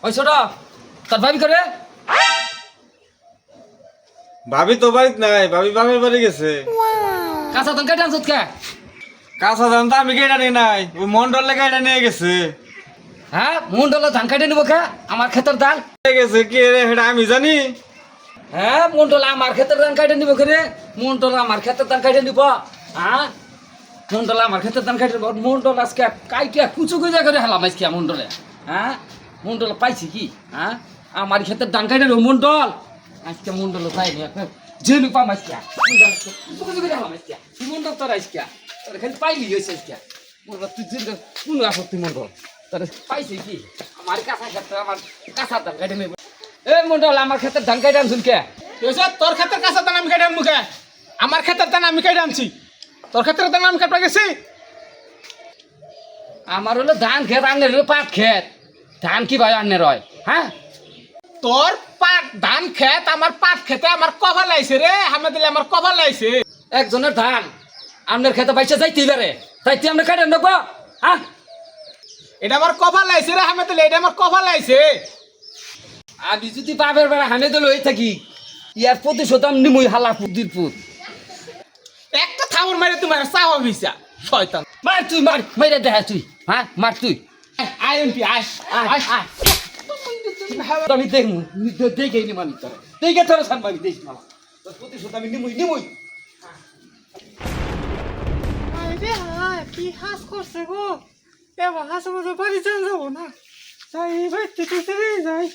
ওই ছোট তোর ভাবি করে ভাবি তো বাড়িতে নাই, ভাবি বাপের বাড়ি গেছে। কাঁচা তন কেটে আনছত কে? কাঁচা ধান তো আমি কেটে নিয়ে নাই, ওই মন্ডলে কেটে নিয়ে গেছে। হ্যাঁ মুন্ডল ধান কাটে নিব কে? আমার ক্ষেতের ধান গেছে কি রে, সেটা আমি জানি। হ্যাঁ মুন্ডল আমার ক্ষেতের ধান কাটে নিব কে রে? মুন্ডল আমার ক্ষেতের ধান কাটে নিব। হ্যাঁ মুন্ডল আমার ক্ষেতের ধান কাটে নিব। মুন্ডল আজকে কাইটিয়া কুচু গুজা করে হেলাম আজকে মুন্ডলে। হ্যাঁ মুন্ডল পাইছি কি? হ্যাঁ আমার ক্ষেতের ধান কাটে নিব মুন্ডল। আজকে মুন্ডল পাইনি জেনু পাম আজকে কুচু কুচু করে হেলাম আজকে। তুই মুন্ডল তোর আজকে তোর খালি পাইলি হয়েছে আজকে। মুন্ডল তুই জেনু কোন আপত্তি মুন্ডল তোর পাইছি কি? আমার কাঁচা ক্ষেত্রে আমার কাঁচা ধান কাটে নিব। এই মুন্ডল আমার ক্ষেতের ধান কাটে আনছুন কে? তোর ক্ষেতের কাছে দান আমি কেটে মুখে আমার ক্ষেতের দান আমি কেটে আনছি তোর ক্ষেতের দান আমি কাটতে গেছি আমার হলো ধান ক্ষেত আনলে হলো পাট ক্ষেত ধান কি ভাই আনলে রয় হ্যাঁ তোর পাট ধান ক্ষেত আমার পাট খেতে আমার কভার লাইছে রে হামে দিলে আমার কভার লাইছে একজনের ধান আপনার খেতে পাইছে যাইতেই পারে তাইতে আমরা কাটে নেবো হ্যাঁ এটা আমার কভার লাইছে রে হামে দিলে এটা আমার কভার লাইছে আমি যদি বাপের বেড়া হানে দিল হয়ে থাকি ইয়ার প্রতিশোধ আমি নিমই হালা পুদির পুত একটা থামর মারে তোমার চাওয়া ভিসা শয়তান মার তুই মার মেরে দেখা তুই হ্যাঁ মার তুই আই এমপি আয় আয়, আয় আয়। আমি দেখবো দেখে নিম আমি তোর দেখে তোর সামনে আমি দেখ না তোর প্রতিশোধ আমি নিমই নিমই আরে হ্যাঁ কি হাস করছে গো এবার হাসে মতো বাড়ি যান যাবো না যাই এবার থেকে চলে যাই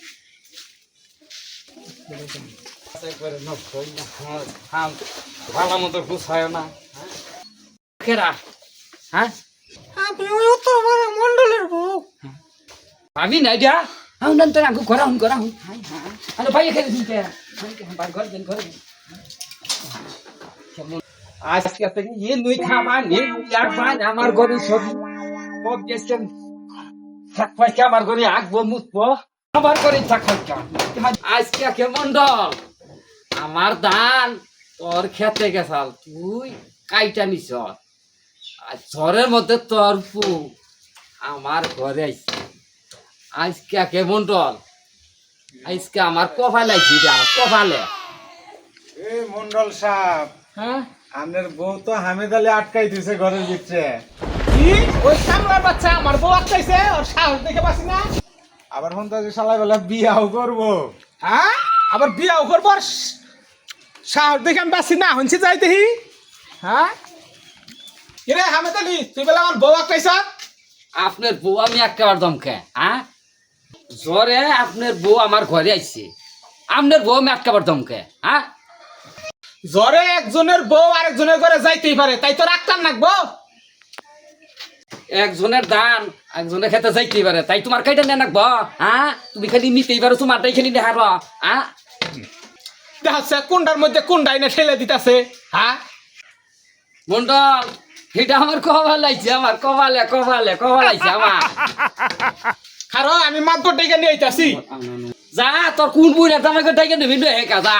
ভালো মতো গুছায় না কেরা হ্যাঁ আপনি ওই উত্তর পাড়া মন্ডলের বউ ভাবি নাই দিয়া আমি নাম তোর আঙ্কু করা হুন আরে ভাই এখানে দিন কে ভাই ঘর দেন ঘর আজকে থেকে এ nuôi খাবা নে ইয়ার ভাই আমার ঘরে সব সব গেছেন থাক ভাই আমার ঘরে আগবো মুতবো আমার ঘরে থাক আজকে কে মন্ডল আমার ধান তোর খেতে গেছাল তুই কাইটা নিছ আর ঝড়ের মধ্যে তোর পু আমার ঘরে আইছে আজকে কে মন্ডল আজকে আমার কপালে আইছি রে আমার কপালে এই মন্ডল সাহেব, হ্যাঁ আপনার বউ তো হামেদ আলী আটকাই দিছে ঘরের ভিতরে। কি ওই কামলার বাচ্চা আমার বউ আটকাইছে ওর সাহস দেখে পাচ্ছি না আবার ফোন তো শালাই বেলা বিয়াও করবো। হ্যাঁ আবার বিয়াও করবো আর সাহস দেখে আমি পাচ্ছি না হনছি যাইতেহি হ্যাঁ কিরে হামেদ আলী তুই বলে আমার বউ আটকাইছ আপনার বউ আমি একেবারে দমকে হ্যাঁ জ্বরে আপনার বউ আমার ঘরে আইছে আপনার বউ আমি একেবারে দমকে হ্যাঁ জ্বরে একজনের বউ আরেকজনের ঘরে যাইতেই পারে তাই তো রাখতাম নাকবো একজনের দান একজনের খেতে যাইতেই পারে তাই তোমার কাইটা নেন রাখবো হ্যাঁ তুমি খালি নিতেই পারো তোমারটাই খালি দেখার হ্যাঁ দেখাচ্ছে কোনটার মধ্যে কোনটা এনে ঠেলে দিতেছে হ্যাঁ মন্ডল এটা আমার কপাল আইছে আমার কপালে কপালে কপাল আইছে আমার খারো আমি মাতবর ডেকে নিয়ে আইতাছি যা তোর কোন বই না তোমাকে ডাইকে নিবি হে কাজা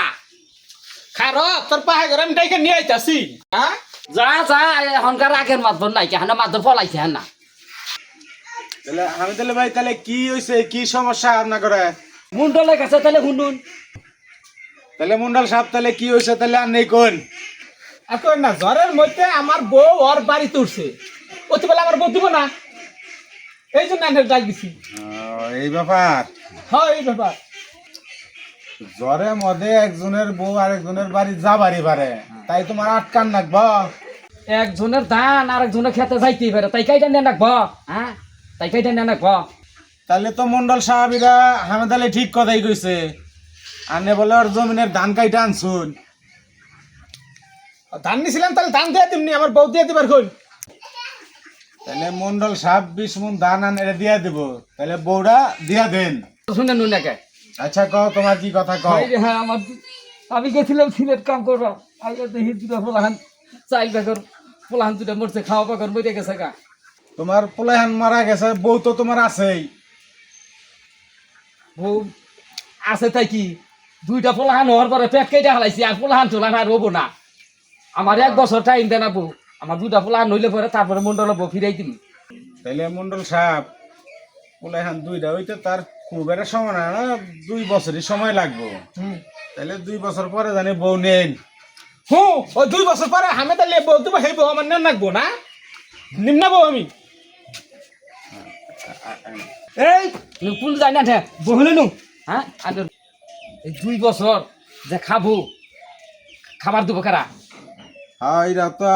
খারো তোর পাহে ঘরে আমি ডেকে নিয়ে আইতাছি হ্যাঁ যা যা এখনকার আগের মাতবর নাই কেন মাতবর ফলাইছে হ্যাঁ না তাহলে হামেদ আলী ভাই, তাহলে কি হয়েছে, কি সমস্যা আপনার করে? মুন্ডলের কাছে তাহলে শুনুন তাহলে মন্ডল সাহেব, তাহলে কি হয়েছে, তাহলে আর নেই কোন? এখন না জ্বরের মধ্যে আমার বউ ওর বাড়ি তুলছে অতিবেলা আমার বউ দিব না এই জন্য আমি ডাক দিছি এই ব্যাপার। হয় এই ব্যাপার জ্বরে মধ্যে একজনের বউ আরেকজনের বাড়ি যাবারই পারে, তাই তোমার আটকান রাখবো। একজনের ধান আর একজনের খেতে যাইতেই পারে তাই কাইটা নেন রাখবো হ্যাঁ তাই কাইটা নেন রাখবো তাহলে তো মন্ডল সাহেবরা হামেদ আলী ঠিক কথাই কইছে, আনে বলে ওর জমিনের ধান কাইটা আনছুন। ধান নিছিলাম তাহলে ধান দিয়ে দিমনি আমার বউ দিয়ে দিবার কই তাহলে মন্ডল সাহেব 20 মণ ধান আনে দিয়া দিব, তাহলে বউরা দিয়া দেন। শুনে নুন নাকি আচ্ছা কও, তোমার কি কথা কও। হ্যাঁ আমার আমি গেছিলাম সিলেট কাম করবো আগে দেখি দুটা পোলাহান চাইল বেগর পোলাহান দুটা মরছে খাওয়া বেগর মরে গেছে গা তোমার পোলাহান মারা গেছে, বউ তো তোমার আছেই। বউ আছে তাই কি দুইটা পোলাহান হওয়ার পরে পেট কেটে হালাইছি আর পোলাহান চোলান আর হবো না আমার 1 বছর টাইম দেন বউ আমার দুটা পোলাহান হইলে পরে তারপরে মন্ডল বউ ফিরাই দিবি তাহলে মন্ডল সাহেব, পোলাহান দুইটা হইতে তার খুব একটা সময় না, 2 বছরই সময় লাগবে। হুম তাহলে 2 বছর পরে জানি বউ নেন। হুঁ ওই 2 বছর পরে আমি তাহলে বউ দেবো, সেই বউ আমার নেন রাখবো না, নিম না বউ আমি। এই কোন যাই না ঠে বহলে নু হ্যাঁ আর এই 2 বছর যে খাবো খাবার দেবো কারা? হ্যাঁ এরা তো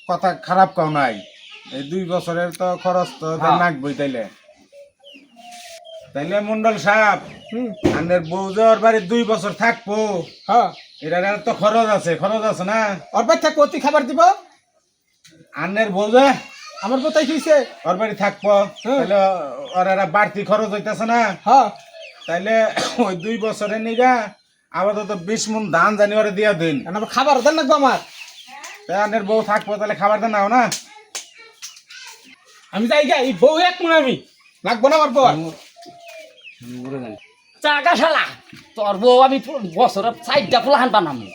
কথা খারাপ কাও নাই, এই 2 বছরের তো খরচ তো হ্যাঁ। নাকবই। তাইলে তাইলে মন্ডল সাহেব, হুম আনের বউ যে ওর বাড়ি 2 বছর থাকবো, হ্যাঁ এটার তো খরচ আছে, খরচ আছে না? ওর বাড়ি থাকবো, তুই খাবার দিব, আনের বউ যে আমার কোথায় কিছে? ওর বাড়ি থাকবো, হ্যাঁ। তাহলে ওর একটা বাড়তি খরচ হইতেছে না? হ্যাঁ তাইলে ওই 2 বছরের নিগা আপাতত 20 মণ ধান জানি ওরে দিয়া দিন। এখন আমার খাবার দেন লাগবো আমার। তাই আনের বউ থাকবো, তাহলে খাবার দেন নাও না? আমি যাই গা, এই বউ এক মনে আমি লাগবো না আমার বউ আর। চাকা শালা তোর বউ আমি বছরের 4টা পোলাহান বানামু।